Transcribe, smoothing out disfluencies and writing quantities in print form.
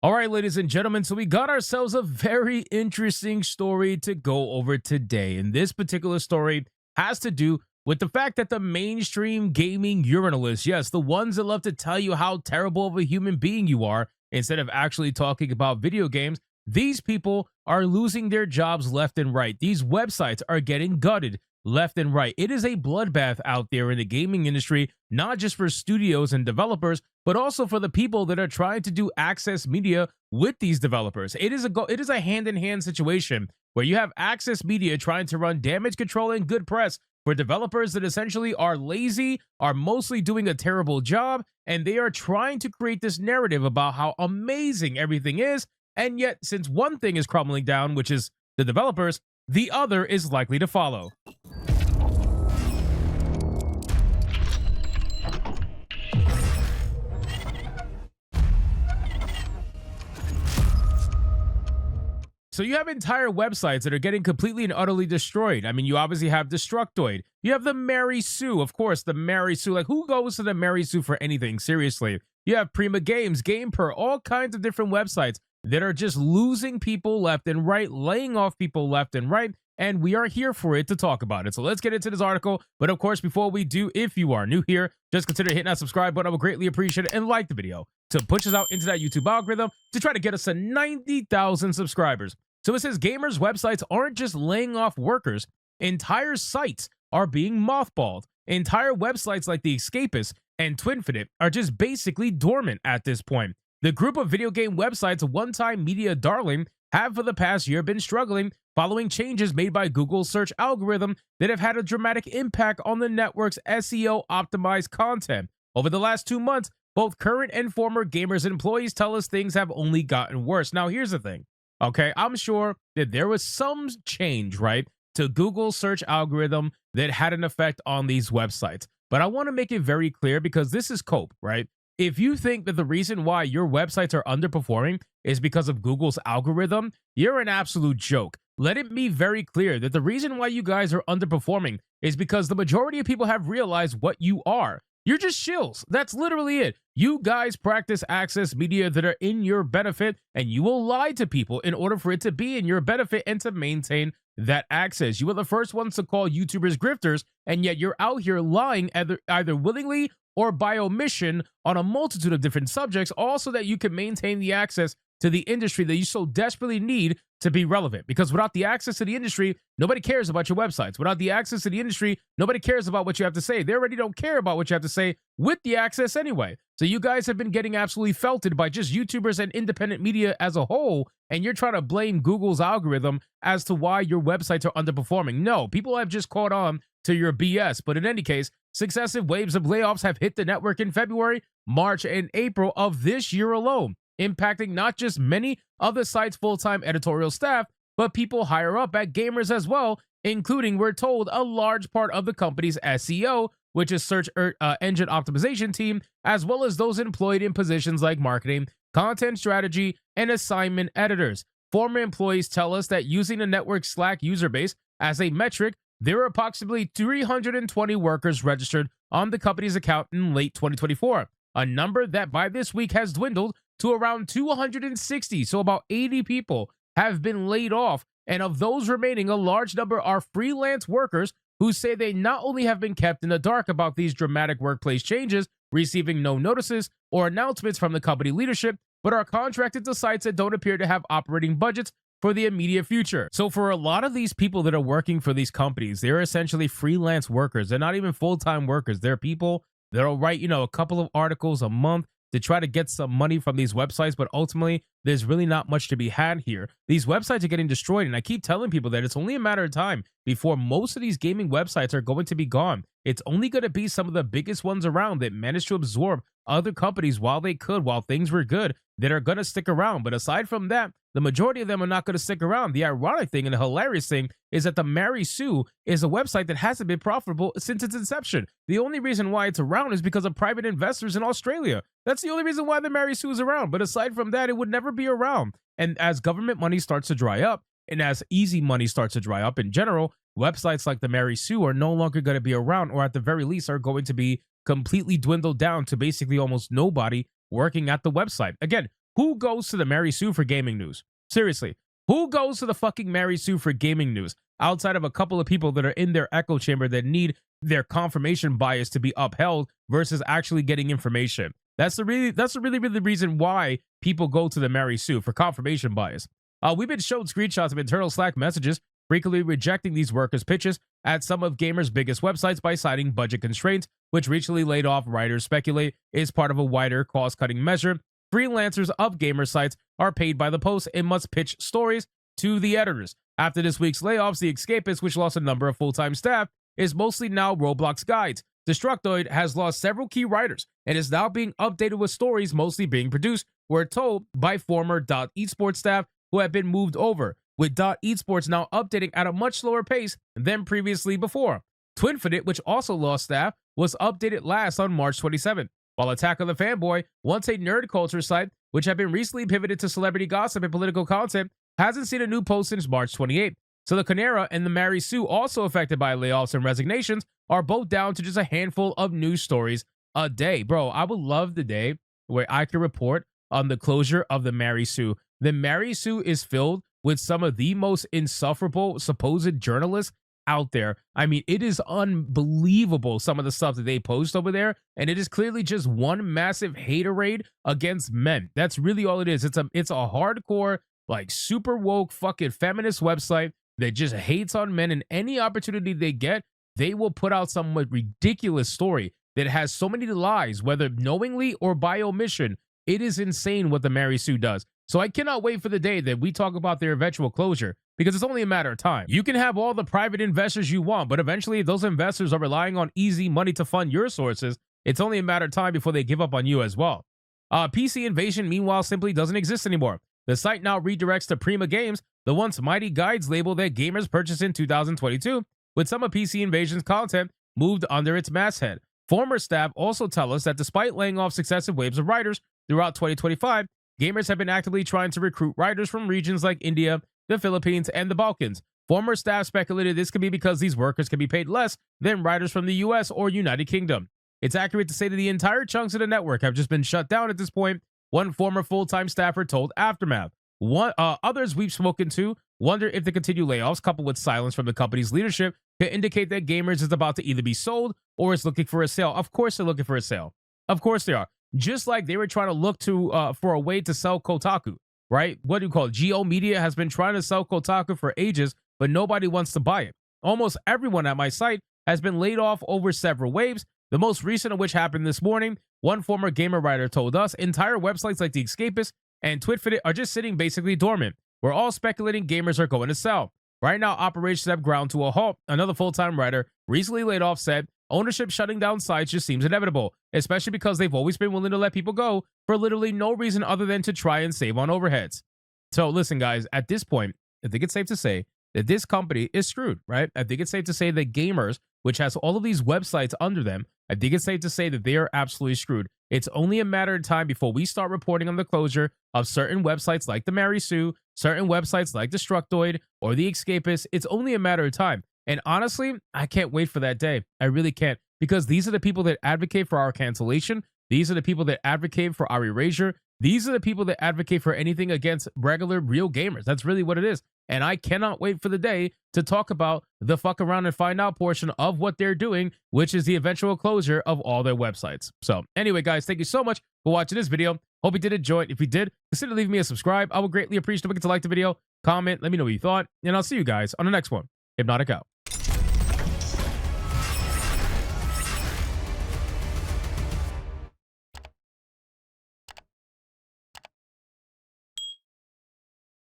All right, ladies and gentlemen, so we got ourselves a very interesting story to go over today. And this particular story has to do with the fact that the mainstream gaming urinalists, yes, the ones that love to tell you how terrible of a human being you are instead of actually talking about video games, these people are losing their jobs left and right. These websites are getting gutted left and right. It is a bloodbath out there in the gaming industry, not just for studios and developers, but also for the people that are trying to do access media with these developers. It is a hand-in-hand situation where you have access media trying to run damage control and good press for developers that essentially are lazy, are mostly doing a terrible job, and they are trying to create this narrative about how amazing everything is. And yet, since one thing is crumbling down, which is the developers, the other is likely to follow. So you have entire websites that are getting completely and utterly destroyed. I mean, you obviously have Destructoid. You have the Mary Sue, of course, the Mary Sue. Like, who goes to the Mary Sue for anything? Seriously. You have Prima Games, GamePer, all kinds of different websites that are just losing people left and right, laying off people left and right, and we are here for it to talk about it. So let's get into this article. But of course, before we do, if you are new here, just consider hitting that subscribe button. I would greatly appreciate it, and like the video to push us out into that YouTube algorithm to try to get us to 90,000 subscribers. So it says gamers' websites aren't just laying off workers. Entire sites are being mothballed. Entire websites like The Escapist and Twinfinite are just basically dormant at this point. The group of video game websites, a one-time media darling, have for the past year been struggling following changes made by Google's search algorithm that have had a dramatic impact on the network's SEO-optimized content. Over the last 2 months, both current and former gamers and employees tell us things have only gotten worse. Now, here's the thing. Okay, I'm sure that there was some change, right, to Google's search algorithm that had an effect on these websites. But I want to make it very clear because this is cope, right? If you think that the reason why your websites are underperforming is because of Google's algorithm, you're an absolute joke. Let it be very clear that the reason why you guys are underperforming is because the majority of people have realized what you are. You're just shills. That's literally it. You guys practice access media that are in your benefit, and you will lie to people in order for it to be in your benefit and to maintain that access. You were the first ones to call YouTubers grifters, and yet you're out here lying either willingly or by omission on a multitude of different subjects, all so that you can maintain the access to the industry that you so desperately need to be relevant. Because without the access to the industry, nobody cares about your websites. Without the access to the industry, nobody cares about what you have to say. They already don't care about what you have to say with the access anyway. So you guys have been getting absolutely felted by just YouTubers and independent media as a whole, and you're trying to blame Google's algorithm as to why your websites are underperforming. No, people have just caught on to your BS. But in any case, successive waves of layoffs have hit the network in February, March, and April of this year alone, impacting not just many of the site's full-time editorial staff, but people higher up at gamers as well, including, we're told, a large part of the company's SEO, which is search engine optimization team, as well as those employed in positions like marketing, content strategy, and assignment editors. Former employees tell us that using the network's Slack user base as a metric, there were approximately 320 workers registered on the company's account in late 2024, a number that by this week has dwindled to around 260. So about 80 people have been laid off, and of those remaining, a large number are freelance workers who say they not only have been kept in the dark about these dramatic workplace changes, receiving no notices or announcements from the company leadership, but are contracted to sites that don't appear to have operating budgets for the immediate future. So for a lot of these people that are working for these companies, they're essentially freelance workers. They're not even full-time workers. They're people that'll write, a couple of articles a month to try to get some money from these websites, but ultimately, there's really not much to be had here. These websites are getting destroyed, and I keep telling people that it's only a matter of time before most of these gaming websites are going to be gone. It's only going to be some of the biggest ones around that managed to absorb other companies while things were good, that are going to stick around. But aside from that, the majority of them are not going to stick around. The ironic thing and the hilarious thing is that the Mary Sue is a website that hasn't been profitable since its inception. The only reason why it's around is because of private investors in Australia. That's the only reason why the Mary Sue is around. But aside from that, it would never be around. And as government money starts to dry up, and as easy money starts to dry up in general, websites like the Mary Sue are no longer going to be around, or at the very least are going to be completely dwindled down to basically almost nobody working at the website. Again, Who goes to the Mary Sue for gaming news? Seriously, who goes to the fucking Mary Sue for gaming news outside of a couple of people that are in their echo chamber that need their confirmation bias to be upheld versus actually getting information? That's the really reason why people go to the Mary Sue, for confirmation bias. We've been shown screenshots of internal Slack messages frequently rejecting these workers' pitches at some of gamers' biggest websites by citing budget constraints, which recently laid off writers speculate is part of a wider cost-cutting measure. Freelancers of gamer sites are paid by the post and must pitch stories to the editors. After this week's layoffs, The Escapist, which lost a number of full-time staff, is mostly now Roblox guides. Destructoid has lost several key writers and is now being updated with stories mostly being produced, we're told, by former .esports staff who have been moved over, with .esports now updating at a much slower pace than previously before. Twinfinite, which also lost staff, was updated last on March 27th, while Attack of the Fanboy, once a nerd culture site, which had been recently pivoted to celebrity gossip and political content, hasn't seen a new post since March 28th. So the Canera and the Mary Sue, also affected by layoffs and resignations, are both down to just a handful of news stories a day. Bro, I would love the day where I can report on the closure of the Mary Sue. The Mary Sue is filled with some of the most insufferable supposed journalists out there. I mean, it is unbelievable, some of the stuff that they post over there, and it is clearly just one massive haterade against men. That's really all it is. It's a hardcore, like, super woke fucking feminist website that just hates on men, and any opportunity they get, they will put out some ridiculous story that has so many lies, whether knowingly or by omission. It is insane what the Mary Sue does. So I cannot wait for the day that we talk about their eventual closure, because it's only a matter of time. You can have all the private investors you want, but eventually if those investors are relying on easy money to fund your sources, it's only a matter of time before they give up on you as well. PC Invasion, meanwhile, simply doesn't exist anymore. The site now redirects to Prima Games, the once mighty guides label that gamers purchased in 2022, with some of PC Invasion's content moved under its masthead. Former staff also tell us that despite laying off successive waves of writers throughout 2025, gamers have been actively trying to recruit writers from regions like India, the Philippines, and the Balkans. Former staff speculated this could be because these workers can be paid less than writers from the US or United Kingdom. It's accurate to say that the entire chunks of the network have just been shut down at this point, one former full-time staffer told Aftermath. Others we've spoken to wonder if the continued layoffs, coupled with silence from the company's leadership, could indicate that Gamers is about to either be sold or is looking for a sale. Of course they're looking for a sale. Of course they are. Just like they were trying to look to for a way to sell Kotaku, right? What do you call it? Geo Media has been trying to sell Kotaku for ages, but nobody wants to buy it. Almost everyone at my site has been laid off over several waves, the most recent of which happened this morning. One former gamer writer told us entire websites like The Escapist and Twitfinite are just sitting basically dormant. We're all speculating gamers are going to sell. Right now, operations have ground to a halt. Another full-time writer recently laid off said, ownership shutting down sites just seems inevitable, especially because they've always been willing to let people go for literally no reason other than to try and save on overheads. So listen, guys, at this point, I think it's safe to say that this company is screwed, right? I think it's safe to say that Gamers, which has all of these websites under them, I think it's safe to say that they are absolutely screwed. It's only a matter of time before we start reporting on the closure of certain websites like the Mary Sue, certain websites like Destructoid or The Escapist. It's only a matter of time. And honestly, I can't wait for that day. I really can't, because these are the people that advocate for our cancellation. These are the people that advocate for our erasure. These are the people that advocate for anything against regular, real gamers. That's really what it is. And I cannot wait for the day to talk about the fuck around and find out portion of what they're doing, which is the eventual closure of all their websites. So anyway, guys, thank you so much for watching this video. Hope you did enjoy it. If you did, consider leaving me a subscribe. I would greatly appreciate it if you could like the video, comment, let me know what you thought, and I'll see you guys on the next one. Hypnotic out.